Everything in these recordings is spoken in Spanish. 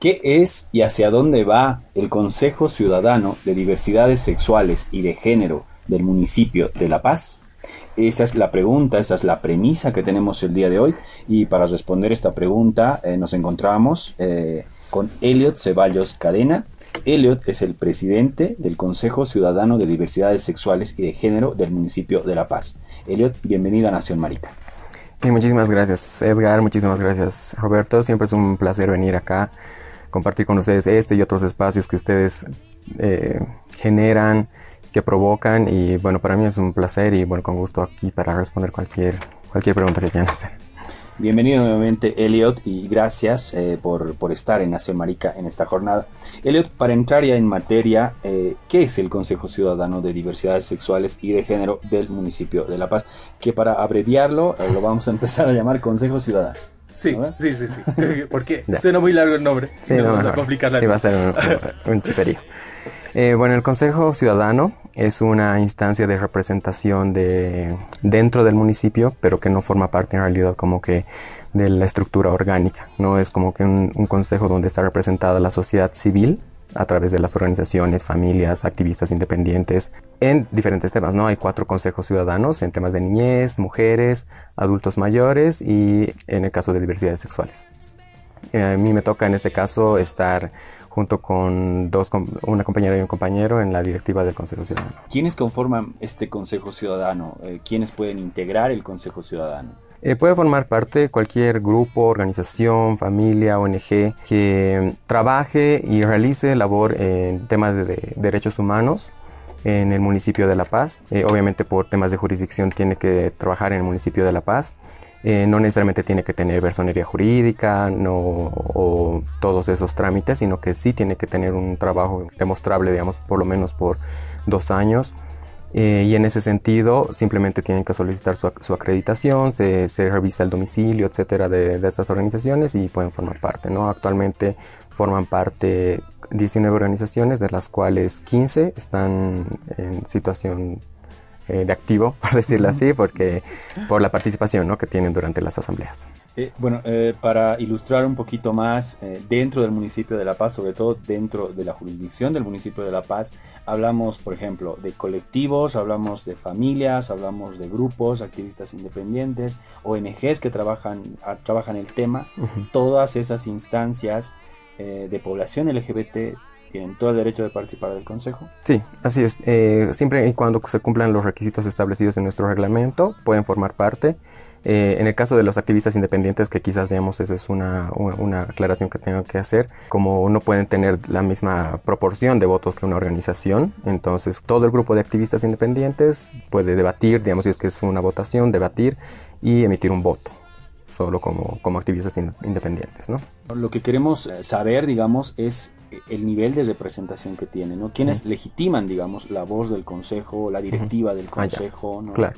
¿Qué es y hacia dónde va el Consejo Ciudadano de Diversidades Sexuales y de Género del municipio de La Paz? Esa es la pregunta, esa es la premisa que tenemos el día de hoy, y para responder esta pregunta nos encontramos con Elliot Ceballos Cadena. Elliot es el presidente del Consejo Ciudadano de Diversidades Sexuales y de Género del municipio de La Paz. Elliot, bienvenido a Nación Marica. Muchísimas gracias, Edgar, muchísimas gracias, Roberto. Siempre es un placer venir acá, compartir con ustedes este y otros espacios que ustedes generan, que provocan, y bueno, para mí es un placer y bueno, con gusto aquí para responder cualquier pregunta que quieran hacer. Bienvenido nuevamente, Elliot, y gracias por estar en Nación Marica en esta jornada. Elliot, para entrar ya en materia, ¿qué es el Consejo Ciudadano de Diversidades Sexuales y de Género del municipio de La Paz? Que para abreviarlo lo vamos a empezar a llamar Consejo Ciudadano. Sí, ¿no? Sí, porque suena muy largo el nombre. Sí, no vamos a complicar la vida. Sí, va a ser un chiperío. Bueno, el Consejo Ciudadano es una instancia de representación dentro del municipio, pero que no forma parte en realidad como que de la estructura orgánica. No es como que un consejo donde está representada la sociedad civil a través de las organizaciones, familias, activistas independientes en diferentes temas, ¿no? Hay 4 consejos ciudadanos en temas de niñez, mujeres, adultos mayores y en el caso de diversidades sexuales. A mí me toca en este caso estar junto con una compañera y un compañero en la directiva del Consejo Ciudadano. ¿Quiénes conforman este Consejo Ciudadano? ¿Quiénes pueden integrar el Consejo Ciudadano? Puede formar parte cualquier grupo, organización, familia, ONG que trabaje y realice labor en temas de derechos humanos en el municipio de La Paz. Obviamente por temas de jurisdicción tiene que trabajar en el municipio de La Paz. No necesariamente tiene que tener personería jurídica o todos esos trámites, sino que sí tiene que tener un trabajo demostrable, digamos, por lo menos por 2 años. Y en ese sentido simplemente tienen que solicitar su acreditación, se revisa el domicilio, etcétera, de estas organizaciones y pueden formar parte, ¿no? Actualmente forman parte 19 organizaciones, de las cuales 15 están en situación de activo, por decirlo así, por la participación, ¿no?, que tienen durante las asambleas. Para ilustrar un poquito más, dentro del municipio de La Paz, sobre todo dentro de la jurisdicción del municipio de La Paz, hablamos, por ejemplo, de colectivos, hablamos de familias, hablamos de grupos, activistas independientes, ONGs que trabajan el tema. Todas esas instancias de población LGBT ¿tienen todo el derecho de participar del Consejo? Sí, así es. Siempre y cuando se cumplan los requisitos establecidos en nuestro reglamento, pueden formar parte. En el caso de los activistas independientes, que quizás, digamos, esa es una aclaración que tengo que hacer, como no pueden tener la misma proporción de votos que una organización, entonces todo el grupo de activistas independientes puede debatir, digamos, si es que es una votación, debatir y emitir un voto, solo como activistas independientes, ¿no? Lo que queremos saber, digamos, es el nivel de representación que tiene, ¿no? ¿Quiénes legitiman, digamos, la voz del Consejo, la directiva del Consejo? ¿No? Claro.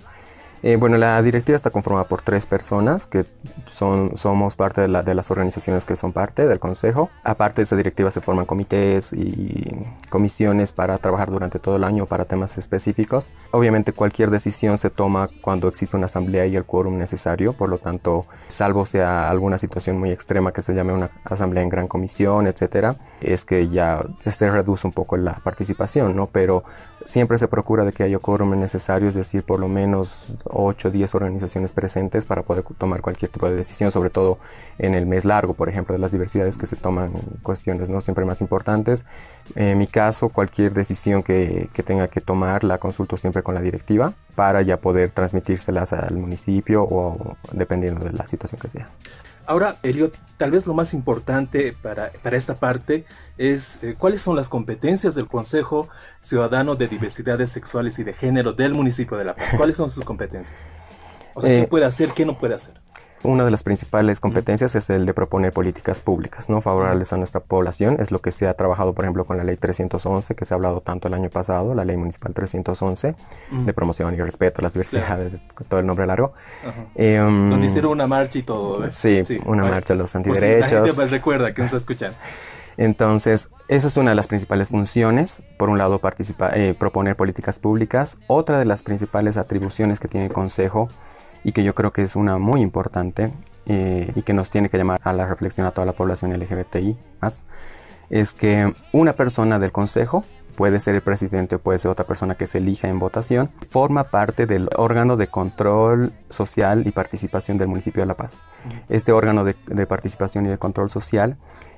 Bueno, la directiva está conformada por 3 personas que somos parte de las organizaciones que son parte del Consejo. Aparte de esa directiva se forman comités y comisiones para trabajar durante todo el año para temas específicos. Obviamente cualquier decisión se toma cuando existe una asamblea y el quórum necesario, por lo tanto, salvo sea alguna situación muy extrema que se llame una asamblea en gran comisión, etcétera, es que ya se reduce un poco la participación, ¿no? Pero siempre se procura de que haya quórum necesario, es decir, por lo menos 8 o 10 organizaciones presentes para poder tomar cualquier tipo de decisión, sobre todo en el mes largo, por ejemplo, de las diversidades que se toman cuestiones, ¿no?, siempre más importantes. En mi caso, cualquier decisión que tenga que tomar la consulto siempre con la directiva para ya poder transmitírselas al municipio o dependiendo de la situación que sea. Ahora, Elliot, tal vez lo más importante para esta parte es cuáles son las competencias del Consejo Ciudadano de Diversidades Sexuales y de Género del municipio de La Paz. ¿Cuáles son sus competencias? O sea, ¿qué puede hacer, qué no puede hacer? Una de las principales competencias es el de proponer políticas públicas, ¿no?, favorables a nuestra población. Es lo que se ha trabajado, por ejemplo, con la ley 311, que se ha hablado tanto el año pasado, la ley municipal 311, de promoción y respeto a las diversidades, con todo el nombre largo. Donde hicieron una marcha y todo. Sí, una marcha a los antiderechos. Si la gente recuerda que nos escuchan. Entonces, esa es una de las principales funciones. Por un lado, proponer políticas públicas. Otra de las principales atribuciones que tiene el Consejo, y que yo creo que es una muy importante, y que nos tiene que llamar a la reflexión a toda la población LGBTI más, es que una persona del consejo, puede ser el presidente o puede ser otra persona que se elija en votación, forma parte del órgano de control social y participación del municipio de La Paz. Este órgano de participación y de control social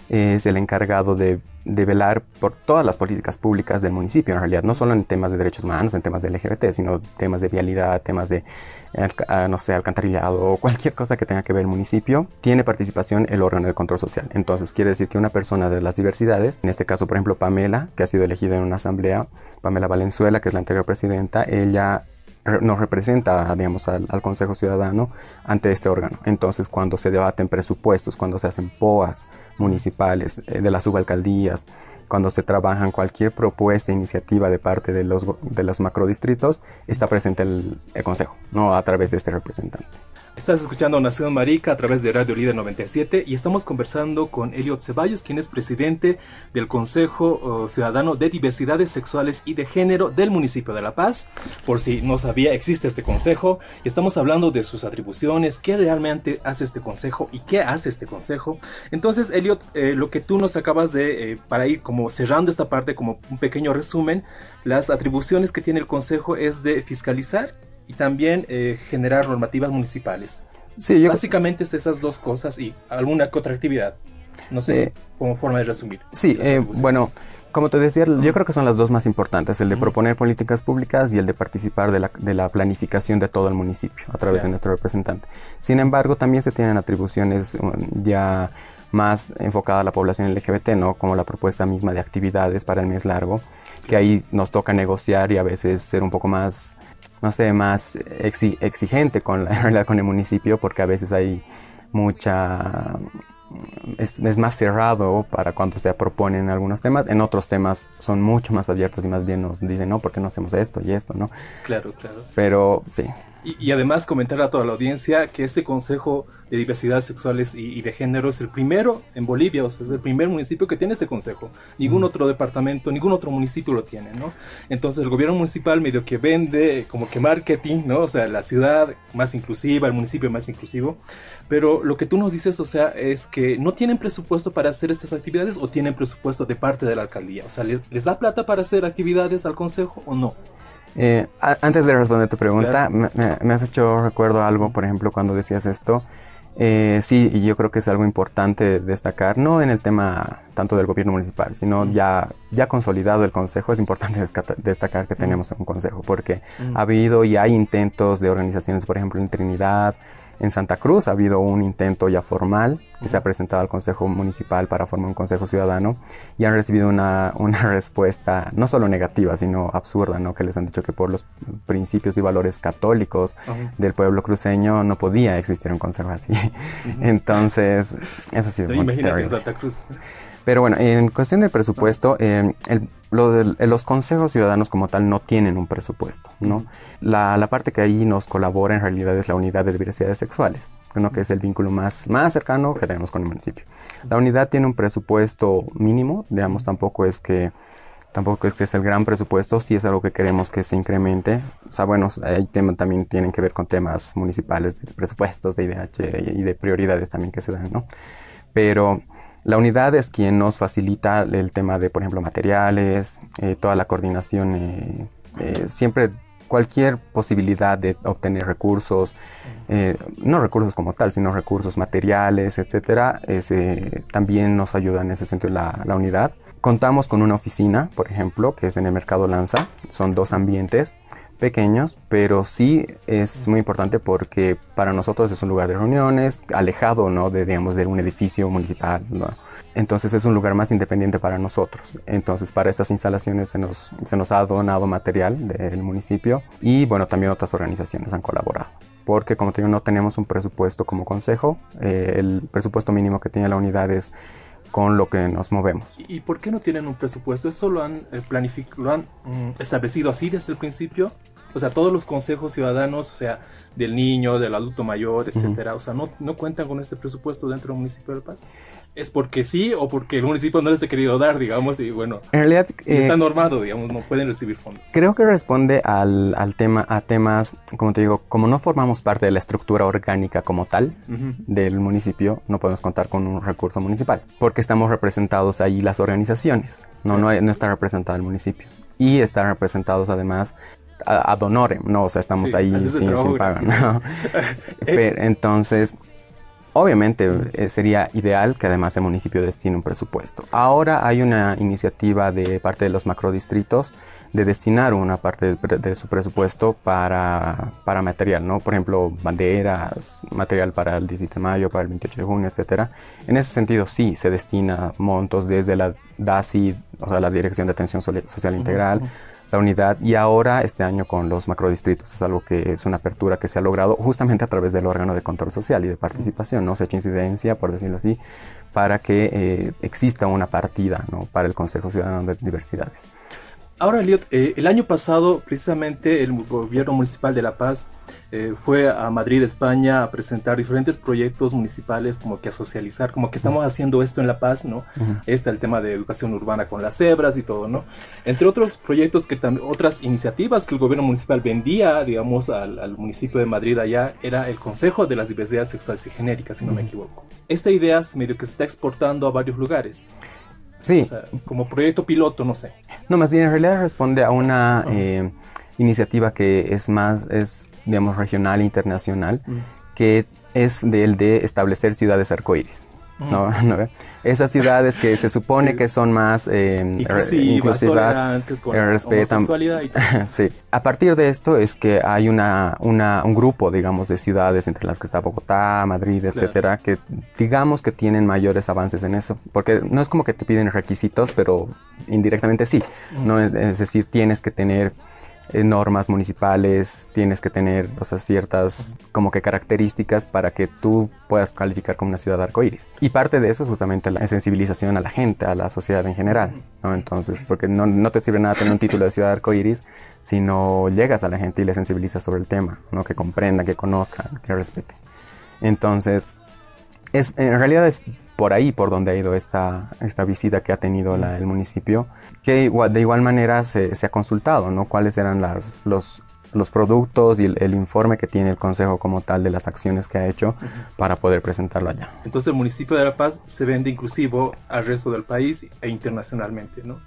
es el encargado de velar por todas las políticas públicas del municipio, en realidad, no solo en temas de derechos humanos, en temas de LGBT, sino temas de vialidad, temas de, no sé, alcantarillado o cualquier cosa que tenga que ver el municipio. Tiene participación el órgano de control social. Entonces, quiere decir que una persona de las diversidades, en este caso, por ejemplo, Pamela, que ha sido elegida en una asamblea, Pamela Valenzuela, que es la anterior presidenta, ella nos representa, digamos, al Consejo Ciudadano ante este órgano. Entonces, cuando se debaten presupuestos, cuando se hacen POAs municipales, de las subalcaldías, cuando se trabajan cualquier propuesta, iniciativa de parte de los macrodistritos, está presente el Consejo, ¿no? A través de este representante. Estás escuchando Nación Marica a través de Radio Líder 97 y estamos conversando con Eliot Ceballos, quien es presidente del Consejo Ciudadano de Diversidades Sexuales y de Género del municipio de La Paz. Por si no sabía, existe este consejo y estamos hablando de sus atribuciones, qué realmente hace este consejo y qué hace este consejo. Entonces, Eliot, lo que tú nos acabas de, para ir como cerrando esta parte, como un pequeño resumen, las atribuciones que tiene el consejo es de fiscalizar y también generar normativas municipales. Sí, básicamente es esas dos cosas y alguna que otra actividad. No sé si como forma de resumir. Sí, bueno, como te decía, yo creo que son las dos más importantes, el de proponer políticas públicas y el de participar de la planificación de todo el municipio a través de nuestro representante. Sin embargo, también se tienen atribuciones ya más enfocadas a la población LGBT, ¿no? Como la propuesta misma de actividades para el mes largo, que ahí nos toca negociar y a veces ser un poco más, no sé, más exigente con el municipio, porque a veces hay mucha... Es más cerrado para cuando se proponen algunos temas. En otros temas son mucho más abiertos y más bien nos dicen, no, ¿por qué no hacemos esto y esto, no? Claro, claro. Pero, sí. Y además comentar a toda la audiencia que este Consejo de Diversidades Sexuales y de Género es el primero en Bolivia, o sea, es el primer municipio que tiene este consejo. Ningún otro departamento, ningún otro municipio lo tiene, ¿no? Entonces el gobierno municipal medio que vende, como que marketing, ¿no? O sea, la ciudad más inclusiva, el municipio más inclusivo. Pero lo que tú nos dices, o sea, es que no tienen presupuesto para hacer estas actividades o tienen presupuesto de parte de la alcaldía. O sea, ¿les da plata para hacer actividades al consejo o no? Antes de responder tu pregunta, claro. me has hecho recuerdo algo, por ejemplo, cuando decías esto. Sí, y yo creo que es algo importante destacar, no en el tema tanto del gobierno municipal, sino ya consolidado el consejo. Es importante destacar que tenemos un consejo, porque ha habido y hay intentos de organizaciones, por ejemplo, en Trinidad, en Santa Cruz ha habido un intento ya formal que se ha presentado al Consejo Municipal para formar un Consejo Ciudadano y han recibido una respuesta no solo negativa, sino absurda, ¿no? Que les han dicho que por los principios y valores católicos del pueblo cruceño no podía existir un consejo así. Entonces, eso sí. Imagínate en Santa Cruz. Pero bueno, en cuestión del presupuesto, los consejos ciudadanos como tal no tienen un presupuesto, ¿no? La parte que ahí nos colabora en realidad es la unidad de diversidades sexuales, ¿no? Que es el vínculo más cercano que tenemos con el municipio. La unidad tiene un presupuesto mínimo, digamos, tampoco es que es el gran presupuesto, sí es algo que queremos que se incremente. O sea, bueno, hay también tienen que ver con temas municipales, de presupuestos, de IDH y de prioridades también que se dan, ¿no? Pero la unidad es quien nos facilita el tema de, por ejemplo, materiales, toda la coordinación, siempre cualquier posibilidad de obtener recursos, no recursos como tal, sino recursos materiales, etcétera, también nos ayuda en ese sentido la unidad. Contamos con una oficina, por ejemplo, que es en el Mercado Lanza. Son 2 ambientes pequeños, pero sí es muy importante porque para nosotros es un lugar de reuniones, alejado, ¿no? digamos, de un edificio municipal, ¿no? Entonces es un lugar más independiente para nosotros. Entonces para estas instalaciones se nos ha donado material del municipio y bueno, también otras organizaciones han colaborado. Porque como te digo, no tenemos un presupuesto como consejo. El presupuesto mínimo que tiene la unidad es con lo que nos movemos. ¿Y por qué no tienen un presupuesto? ¿Eso lo han establecido así desde el principio? O sea, todos los consejos ciudadanos, o sea, del niño, del adulto mayor, etcétera, o sea, no cuentan con este presupuesto dentro del municipio de La Paz. ¿Es porque sí o porque el municipio no les ha querido dar, digamos, y bueno, En realidad, está normado, digamos, no pueden recibir fondos? creo que responde a temas, como te digo, como no formamos parte de la estructura orgánica como tal del municipio, no podemos contar con un recurso municipal, porque estamos representados ahí las organizaciones, no está representado el municipio. Y están representados además ad honorem, ¿no? O sea, estamos ahí sin paga, ¿no? Pero, entonces, obviamente sería ideal que además el municipio destine un presupuesto. Ahora hay una iniciativa de parte de los macrodistritos de destinar una parte de su presupuesto para material, ¿no? Por ejemplo, banderas, material para el 17 de mayo, para el 28 de junio, etcétera. En ese sentido, sí, se destina montos desde la DASI, o sea, la Dirección de Atención Social Integral, la unidad, y ahora este año con los macrodistritos. Es algo que es una apertura que se ha logrado justamente a través del órgano de control social y de participación, ¿no? Se ha hecho incidencia, por decirlo así, para que exista una partida, ¿no? Para el Consejo Ciudadano de Diversidades. Ahora, Elliot, el año pasado, precisamente, el gobierno municipal de La Paz fue a Madrid, España, a presentar diferentes proyectos municipales, como que a socializar, como que estamos haciendo esto en La Paz, ¿no? Está el tema de educación urbana con las cebras y todo, ¿no? Entre otros proyectos, otras iniciativas que el gobierno municipal vendía, digamos, al municipio de Madrid allá, era el Consejo de las Diversidades Sexuales y Genéricas, si no me equivoco. Esta idea es medio que se está exportando a varios lugares. Sí. O sea, como proyecto piloto, no sé. No, más bien en realidad responde a una iniciativa que es, digamos, regional e internacional, que es de establecer ciudades arcoíris. ¿No? Esas ciudades que se supone que son más inclusivas, tolerantes, con respetan homosexualidad y todo. Sí. A partir de esto es que hay un grupo, digamos, de ciudades entre las que está Bogotá, Madrid, etcétera, que digamos que tienen mayores avances en eso, porque no es como que te piden requisitos, pero indirectamente sí, ¿no? Es decir, tienes que tener normas municipales, tienes que tener, o sea, ciertas como que características para que tú puedas calificar como una ciudad arcoíris. Y parte de eso es justamente la sensibilización a la gente, a la sociedad en general, ¿no? Entonces, porque no te sirve nada tener un título de ciudad arcoíris si no llegas a la gente y le sensibilizas sobre el tema, ¿no? Que comprendan, que conozcan, que respeten. Entonces, en realidad es por ahí por donde ha ido esta visita que ha tenido el municipio, que de igual manera se ha consultado, ¿no? Cuáles eran los productos y el informe que tiene el Consejo como tal de las acciones que ha hecho para poder presentarlo allá. Entonces el municipio de La Paz se vende inclusivo al resto del país e internacionalmente, ¿no?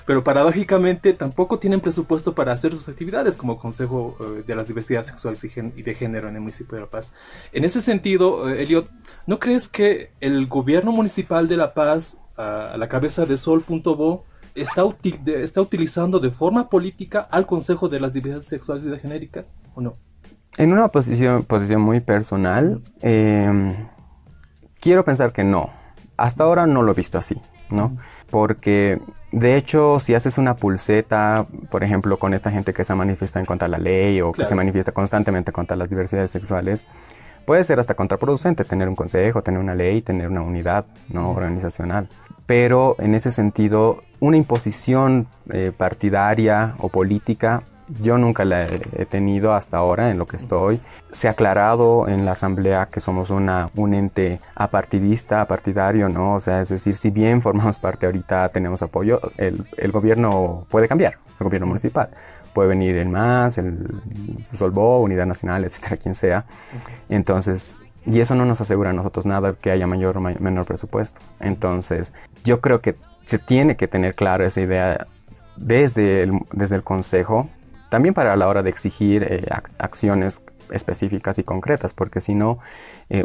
Pero paradójicamente tampoco tienen presupuesto para hacer sus actividades como Consejo de las Diversidades Sexuales y de Género en el municipio de La Paz. En ese sentido, Elliot, ¿no crees que el gobierno municipal de La Paz, a la cabeza de Sol.bo, está utilizando de forma política al Consejo de las Diversidades Sexuales y de Genéricas, o no? En una posición muy personal, quiero pensar que no. Hasta ahora no lo he visto así, ¿no? Porque, de hecho, si haces una pulseta, por ejemplo, con esta gente que se manifiesta en contra de la ley o que se manifiesta constantemente contra las diversidades sexuales, puede ser hasta contraproducente tener un consejo, tener una ley, tener una unidad, ¿no? Organizacional. Pero, en ese sentido, una imposición partidaria o política, yo nunca la he tenido hasta ahora en lo que estoy. Se ha aclarado en la asamblea que somos un ente apartidario, ¿no? O sea, es decir, si bien formamos parte ahorita, tenemos apoyo, el gobierno puede cambiar, el gobierno municipal. Puede venir el MAS, el Sol.bo, Unidad Nacional, etcétera, quien sea. Entonces, y eso no nos asegura a nosotros nada que haya mayor o menor presupuesto. Entonces, yo creo que se tiene que tener clara esa idea desde el Consejo, también para la hora de exigir acciones específicas y concretas, porque si no,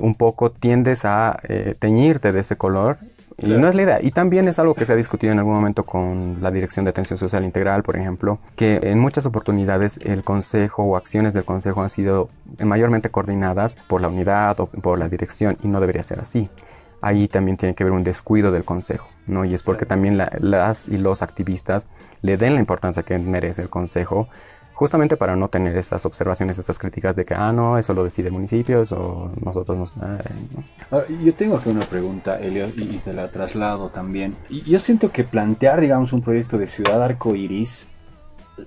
un poco tiendes a teñirte de ese color y no es la idea. Y también es algo que se ha discutido en algún momento con la Dirección de Atención Social Integral, por ejemplo, que en muchas oportunidades el Consejo o acciones del Consejo han sido mayormente coordinadas por la unidad o por la dirección y no debería ser así. Ahí también tiene que haber un descuido del Consejo, ¿no? Y es porque también las y los activistas le den la importancia que merece el Consejo, justamente para no tener estas observaciones, estas críticas de que, no, eso lo decide el municipio, eso nosotros ¿no? Ahora, yo tengo aquí una pregunta, Elliot, y te la traslado también. Y yo siento que plantear, digamos, un proyecto de ciudad arcoíris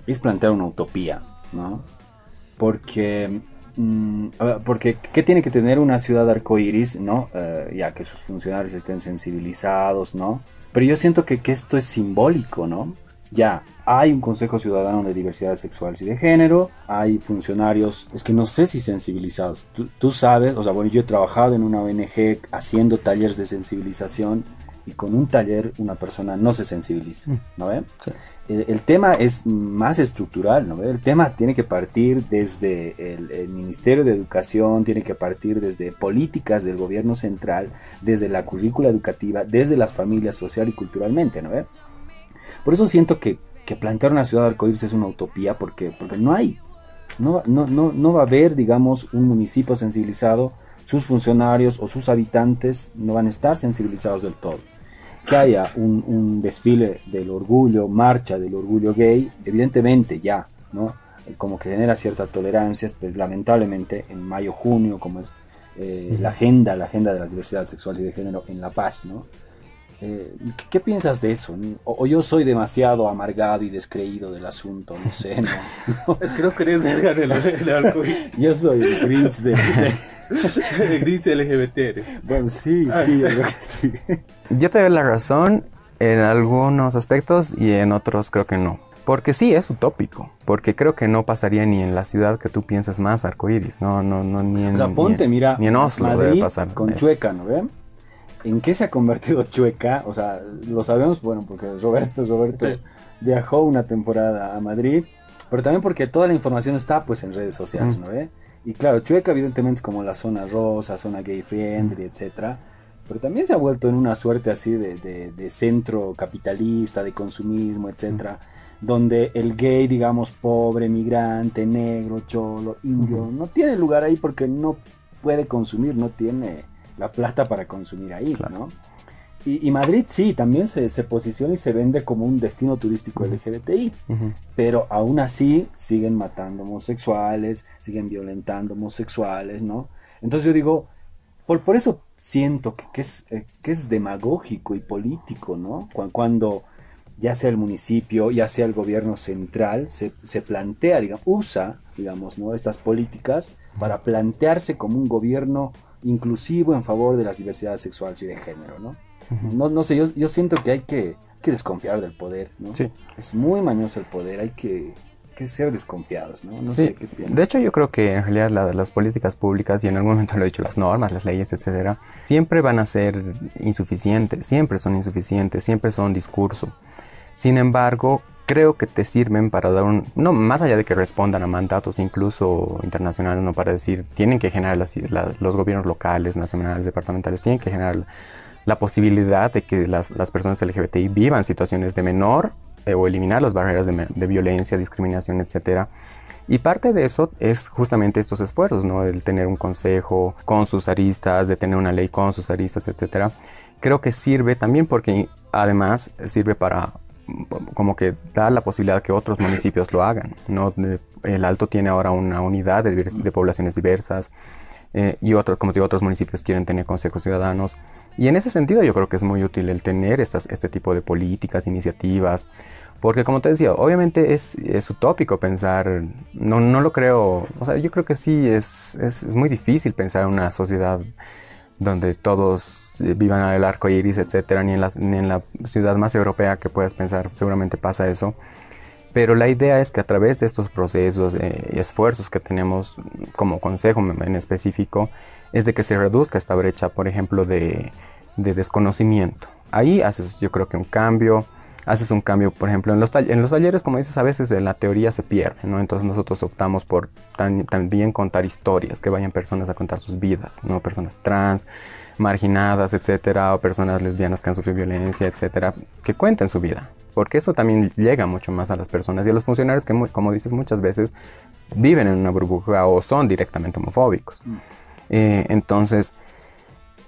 es plantear una utopía, ¿no? porque, porque ¿qué tiene que tener una ciudad arcoíris, ¿no? Ya que sus funcionarios estén sensibilizados, ¿no? Pero yo siento que esto es simbólico, ¿no? Ya, hay un Consejo Ciudadano de Diversidad Sexual y de Género, hay funcionarios, es que no sé si sensibilizados. Tú sabes, o sea, bueno, yo he trabajado en una ONG haciendo talleres de sensibilización y con un taller una persona no se sensibiliza, ¿no ve? Sí. El tema es más estructural, ¿no ve? El tema tiene que partir desde el Ministerio de Educación, tiene que partir desde políticas del gobierno central, desde la currícula educativa, desde las familias social y culturalmente, ¿no ve? Por eso siento que plantear una ciudad arcoíris es una utopía, porque no hay. No va a haber, digamos, un municipio sensibilizado, sus funcionarios o sus habitantes no van a estar sensibilizados del todo. Que haya un desfile del orgullo, marcha del orgullo gay, evidentemente ya, ¿no? Como que genera cierta tolerancia, pues lamentablemente en mayo, junio, como es la agenda de la diversidad sexual y de género en La Paz, ¿no? ¿Qué piensas de eso? O yo soy demasiado amargado y descreído del asunto, no sé, ¿no? Es que no crees Edgar el arcoíris. Yo soy el Grinch el Grinch LGBT eres. Bueno, sí, yo creo que sí. Yo te doy la razón en algunos aspectos y en otros creo que no. Porque sí, es utópico. Porque creo que no pasaría ni en la ciudad que tú piensas más arcoíris. No, ni en, o sea, ponte, mira, ni en Oslo Madrid debe pasar con eso. Chueca, ¿no ven? ¿En qué se ha convertido Chueca? O sea, lo sabemos, bueno, porque Roberto sí. Viajó una temporada a Madrid, pero también porque toda la información está pues en redes sociales, ¿no ve? Y claro, Chueca evidentemente es como la zona rosa, zona gay friendly, etcétera, pero también se ha vuelto en una suerte así de centro capitalista, de consumismo, etcétera, donde el gay, digamos, pobre, migrante, negro, cholo, indio, no tiene lugar ahí porque no puede consumir, no tiene la plata para consumir ahí, claro. ¿No? Y Madrid sí, también se posiciona y se vende como un destino turístico LGBTI, pero aún así siguen matando homosexuales, siguen violentando homosexuales, ¿no? Entonces yo digo, por eso siento que es demagógico y político, ¿no? Cuando ya sea el municipio, ya sea el gobierno central, se plantea, usa, ¿no? Estas políticas para plantearse como un gobierno inclusivo en favor de las diversidades sexuales y de género, ¿no? No sé, yo siento que hay que desconfiar del poder, ¿no? Sí. Es muy mañoso el poder, hay que ser desconfiados, ¿no? No sé qué piensas. De hecho, yo creo que en realidad las políticas públicas, y en algún momento lo he dicho, las normas, las leyes, etcétera, siempre van a ser insuficientes, siempre son insuficientes, siempre son discurso. Sin embargo, creo que te sirven para dar no más allá de que respondan a mandatos incluso internacionales, no, para decir, tienen que generar los gobiernos locales, nacionales, departamentales, tienen que generar la posibilidad de que las personas LGBTI vivan situaciones de menor o eliminar las barreras de violencia, discriminación, etcétera. Y parte de eso es justamente estos esfuerzos, ¿no? El tener un consejo con sus aristas, de tener una ley con sus aristas, etcétera. Creo que sirve también porque además sirve para como que da la posibilidad que otros municipios lo hagan, ¿no? El Alto tiene ahora una unidad de poblaciones diversas y como te digo, otros municipios quieren tener consejos ciudadanos. Y en ese sentido yo creo que es muy útil el tener este tipo de políticas, iniciativas, porque como te decía, obviamente es utópico pensar, no lo creo, o sea, yo creo que sí, es muy difícil pensar en una sociedad donde todos vivan al arco iris, etcétera, ni en la ciudad más europea que puedas pensar, seguramente pasa eso. Pero la idea es que a través de estos procesos y esfuerzos que tenemos como consejo en específico, es de que se reduzca esta brecha, por ejemplo, de desconocimiento. Ahí haces, yo creo que un cambio, por ejemplo, en los talleres, como dices, a veces en la teoría se pierde, ¿no? Entonces nosotros optamos por también contar historias, que vayan personas a contar sus vidas, ¿no? Personas trans, marginadas, etcétera, o personas lesbianas que han sufrido violencia, etcétera, que cuenten su vida, porque eso también llega mucho más a las personas y a los funcionarios que, como dices, muchas veces viven en una burbuja o son directamente homofóbicos. Entonces,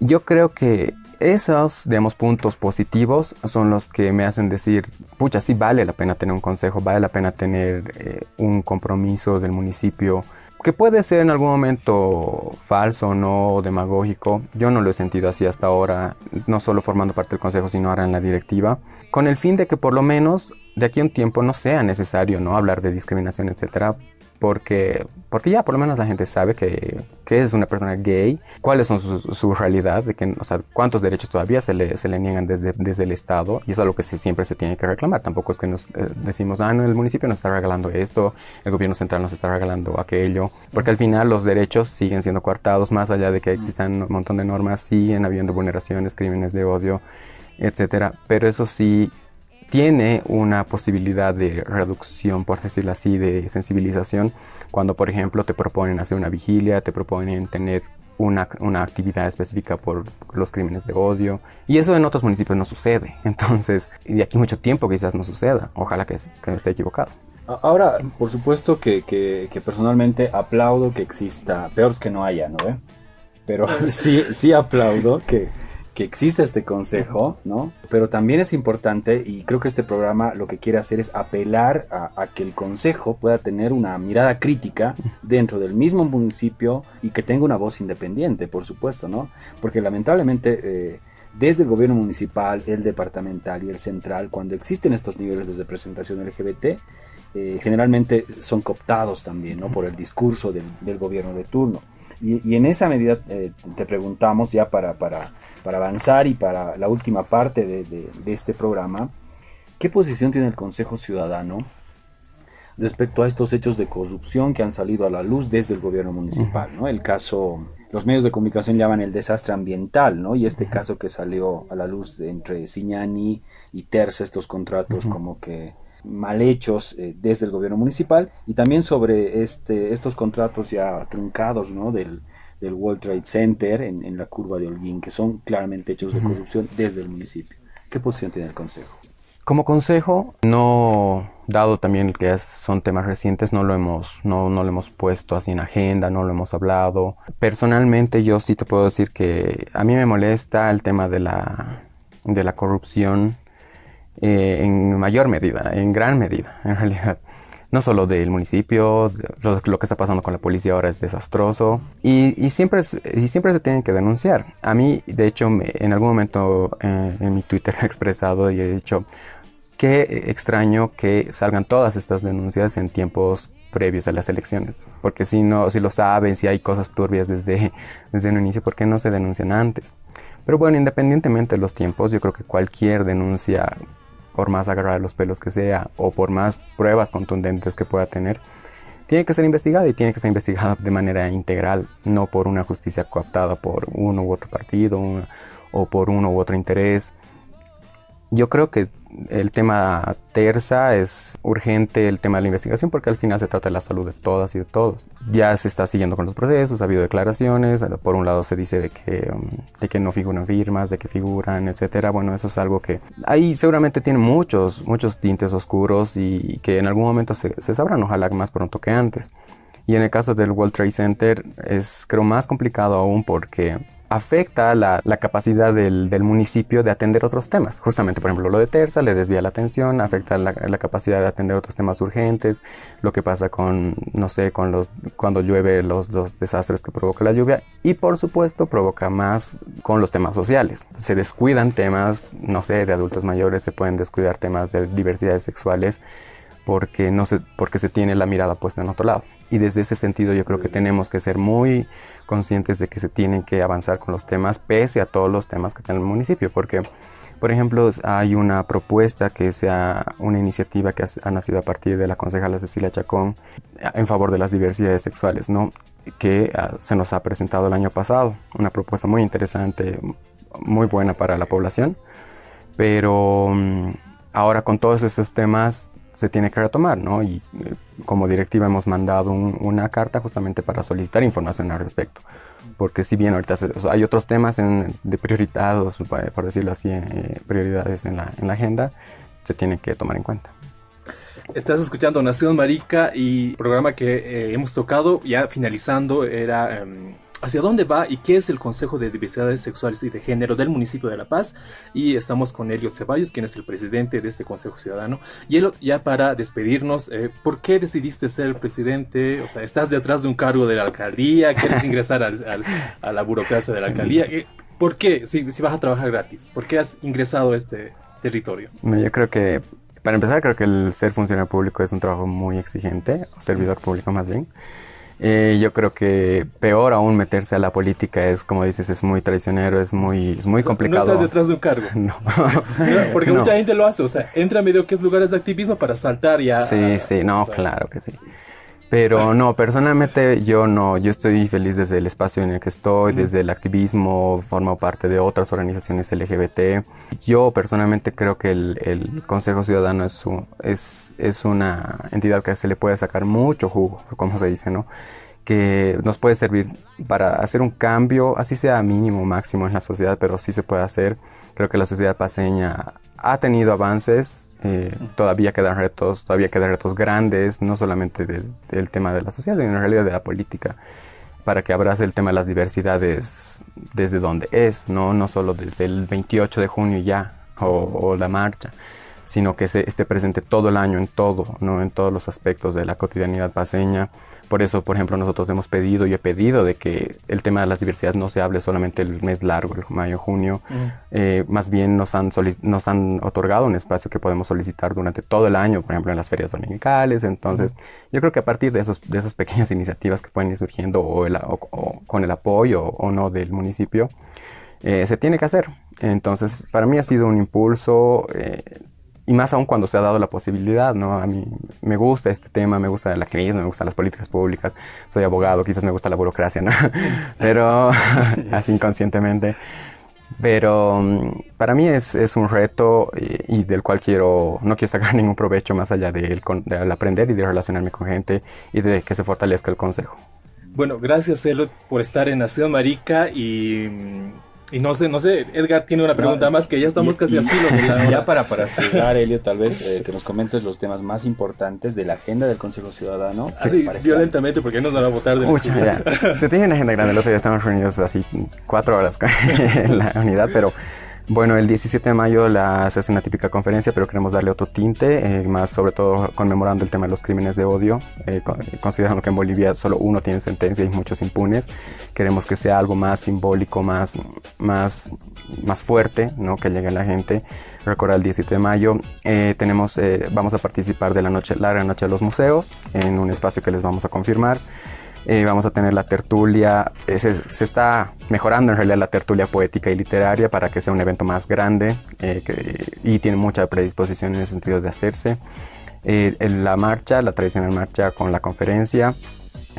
yo creo que esos, digamos, puntos positivos son los que me hacen decir, pucha, sí vale la pena tener un consejo, vale la pena tener un compromiso del municipio, que puede ser en algún momento falso o no, demagógico. Yo no lo he sentido así hasta ahora, no solo formando parte del consejo, sino ahora en la directiva, con el fin de que por lo menos de aquí a un tiempo no sea necesario, ¿no?, hablar de discriminación, etcétera, porque ya por lo menos la gente sabe que es una persona gay, cuáles son su realidad, de que, o sea, cuántos derechos todavía se le niegan desde el Estado, y eso es algo que siempre se tiene que reclamar. Tampoco es que nos decimos, no, el municipio nos está regalando esto, el gobierno central nos está regalando aquello, porque al final los derechos siguen siendo coartados, más allá de que existan un montón de normas, siguen habiendo vulneraciones, crímenes de odio, etcétera, pero eso sí tiene una posibilidad de reducción, por decirlo así, de sensibilización, cuando por ejemplo te proponen hacer una vigilia, te proponen tener una actividad específica por los crímenes de odio, y eso en otros municipios no sucede. Entonces, de aquí mucho tiempo quizás no suceda, ojalá que no esté equivocado. Ahora, por supuesto que personalmente aplaudo que exista, peor es que no haya, ¿no ve? Pero sí aplaudo que existe este consejo, ¿no? Pero también es importante, y creo que este programa lo que quiere hacer es apelar a que el consejo pueda tener una mirada crítica dentro del mismo municipio y que tenga una voz independiente, por supuesto, ¿no? Porque lamentablemente desde el gobierno municipal, el departamental y el central, cuando existen estos niveles de representación LGBT, generalmente son cooptados también, ¿no? Por el discurso del gobierno de turno. Y en esa medida te preguntamos ya para avanzar y para la última parte de este programa, ¿qué posición tiene el Consejo Ciudadano respecto a estos hechos de corrupción que han salido a la luz desde el gobierno municipal, ¿no? El caso, los medios de comunicación llaman el desastre ambiental, ¿no? Y este caso que salió a la luz entre Siñani y Terza, estos contratos como que mal hechos desde el gobierno municipal, y también sobre estos contratos ya truncados, ¿no? del World Trade Center en la curva de Holguín, que son claramente hechos de corrupción desde el municipio. ¿Qué posición tiene el Consejo? Como consejo, no, dado también que son temas recientes, no lo hemos puesto así en agenda, no lo hemos hablado. Personalmente yo sí te puedo decir que a mí me molesta el tema de la corrupción en mayor medida, en gran medida, en realidad. No solo del municipio, lo que está pasando con la policía ahora es desastroso y siempre se tienen que denunciar. A mí, de hecho, en algún momento en mi Twitter he expresado y he dicho qué extraño que salgan todas estas denuncias en tiempos previos a las elecciones, porque si lo saben, si hay cosas turbias desde un inicio, ¿por qué no se denuncian antes? Pero bueno, independientemente de los tiempos, yo creo que cualquier denuncia, por más agarrada de los pelos que sea o por más pruebas contundentes que pueda tener, tiene que ser investigada, y tiene que ser investigada de manera integral, no por una justicia cooptada por uno u otro partido o por uno u otro interés. Yo creo que el tema Terza es urgente, el tema de la investigación, porque al final se trata de la salud de todas y de todos. Ya se está siguiendo con los procesos, ha habido declaraciones, por un lado se dice de que no figuran firmas, de que figuran, etcétera. Bueno, eso es algo que ahí seguramente tiene muchos tintes oscuros y que en algún momento se sabrán, ojalá más pronto que antes. Y en el caso del World Trade Center es, creo, más complicado aún porque afecta la capacidad del municipio de atender otros temas. Justamente, por ejemplo, lo de Terza le desvía la atención, afecta la capacidad de atender otros temas urgentes, lo que pasa con, no sé, cuando llueve, los desastres que provoca la lluvia, y por supuesto provoca más con los temas sociales. Se descuidan temas, no sé, de adultos mayores, se pueden descuidar temas de diversidades sexuales, porque se tiene la mirada puesta en otro lado. Y desde ese sentido yo creo que tenemos que ser muy conscientes de que se tienen que avanzar con los temas, pese a todos los temas que tiene el municipio, porque, por ejemplo, hay una propuesta una iniciativa que ha nacido a partir de la concejala Cecilia Chacón en favor de las diversidades sexuales, ¿no? Que se nos ha presentado el año pasado, una propuesta muy interesante, muy buena para la población, pero ahora con todos estos temas se tiene que retomar, ¿no? Y como directiva hemos mandado una carta justamente para solicitar información al respecto. Porque si bien ahorita hay otros temas de priorizados, por decirlo así, prioridades en la agenda, se tiene que tomar en cuenta. Estás escuchando Nación Marica, y el programa que hemos tocado, ya finalizando, era ¿hacia dónde va y qué es el Consejo de Diversidades Sexuales y de Género del municipio de La Paz? Y estamos con Elio Ceballos, quien es el presidente de este Consejo Ciudadano. Y Elio, ya para despedirnos, ¿por qué decidiste ser el presidente? O sea, ¿estás detrás de un cargo de la alcaldía? ¿Quieres ingresar a la burocracia de la alcaldía? ¿Por qué? Si vas a trabajar gratis, ¿por qué has ingresado a este territorio? Yo creo que Para empezar, creo que el ser funcionario público es un trabajo muy exigente, o servidor público más bien. Yo creo que peor aún meterse a la política es, como dices, es muy traicionero, es muy complicado. No estás detrás de un cargo. No. Porque No. mucha gente lo hace, o sea, entra a medio que es lugares de activismo para saltar ya. Sí, no, claro que sí. Pero no, personalmente yo no, yo estoy feliz desde el espacio en el que estoy, desde el activismo, formo parte de otras organizaciones LGBT. Yo personalmente creo que el Consejo Ciudadano es una entidad que se le puede sacar mucho jugo, como se dice, ¿no? Que nos puede servir para hacer un cambio, así sea mínimo o máximo en la sociedad, pero sí se puede hacer. Creo que la sociedad paceña ha tenido avances, todavía quedan retos grandes, no solamente del tema de la sociedad, sino en realidad de la política, para que abrace el tema de las diversidades desde donde es, no solo desde el 28 de junio ya, o la marcha, sino que esté presente todo el año en todo, ¿no? En todos los aspectos de la cotidianidad paceña. Por eso, por ejemplo, nosotros hemos pedido y he pedido de que el tema de las diversidades no se hable solamente el mes largo, el mayo, junio. Más bien nos han otorgado un espacio que podemos solicitar durante todo el año, por ejemplo, en las ferias dominicales. Entonces, yo creo que a partir de esas pequeñas iniciativas que pueden ir surgiendo o con el apoyo o no del municipio, se tiene que hacer. Entonces, para mí ha sido un impulso. Y más aún cuando se ha dado la posibilidad, ¿no? A mí me gusta este tema, me gusta el activismo, me gustan las políticas públicas. Soy abogado, quizás me gusta la burocracia, ¿no? Pero así inconscientemente. Pero para mí es un reto y del cual no quiero sacar ningún provecho más allá del aprender y de relacionarme con gente y de que se fortalezca el consejo. Bueno, gracias, Elliot, por estar en Nación Marica y no sé, Edgar tiene una pregunta más que ya estamos casi al filo de la hora. Ya para cerrar, Elliot, tal vez que nos comentes los temas más importantes de la agenda del Consejo Ciudadano. Así, violentamente, porque nos van a votar de ya. Se tiene una agenda grande, los días estamos reunidos así 4 horas en la unidad, pero bueno, el 17 de mayo se hace una típica conferencia, pero queremos darle otro tinte, más sobre todo conmemorando el tema de los crímenes de odio, considerando que en Bolivia solo uno tiene sentencia y muchos impunes. Queremos que sea algo más simbólico, más fuerte, ¿no? Que llegue a la gente. Recordar el 17 de mayo. Vamos a participar de la larga noche de los museos, en un espacio que les vamos a confirmar. Vamos a tener la tertulia, se está mejorando en realidad la tertulia poética y literaria para que sea un evento más grande y tiene mucha predisposición en el sentido de hacerse. La tradicional marcha con la conferencia,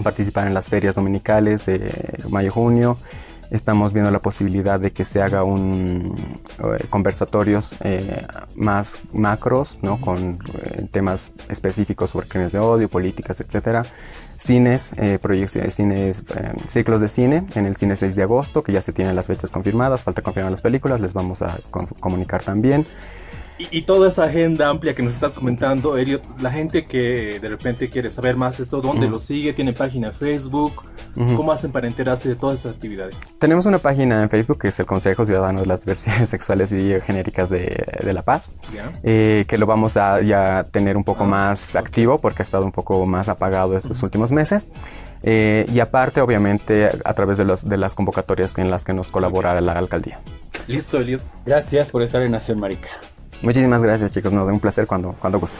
participar en las ferias dominicales de mayo-junio. Estamos viendo la posibilidad de que se haga conversatorios más macros, ¿no? Con temas específicos sobre crímenes de odio, políticas, etcétera. Cines, ciclos de cine en el cine 6 de agosto, que ya se tienen las fechas confirmadas, falta confirmar las películas, les vamos a comunicar también. Y toda esa agenda amplia que nos estás comentando, Elliot, la gente que de repente quiere saber más esto, ¿dónde lo sigue? ¿Tiene página de Facebook? ¿Cómo hacen para enterarse de todas esas actividades? Tenemos una página en Facebook que es el Consejo Ciudadano de las Diversidades Sexuales y Genéricas de La Paz, que lo vamos a ya tener un poco más activo porque ha estado un poco más apagado estos últimos meses. Y aparte, obviamente, a través de las convocatorias en las que nos colabora la alcaldía. Listo, Elliot. Gracias por estar en Nación Marica. Muchísimas gracias, chicos. Nos da un placer cuando guste.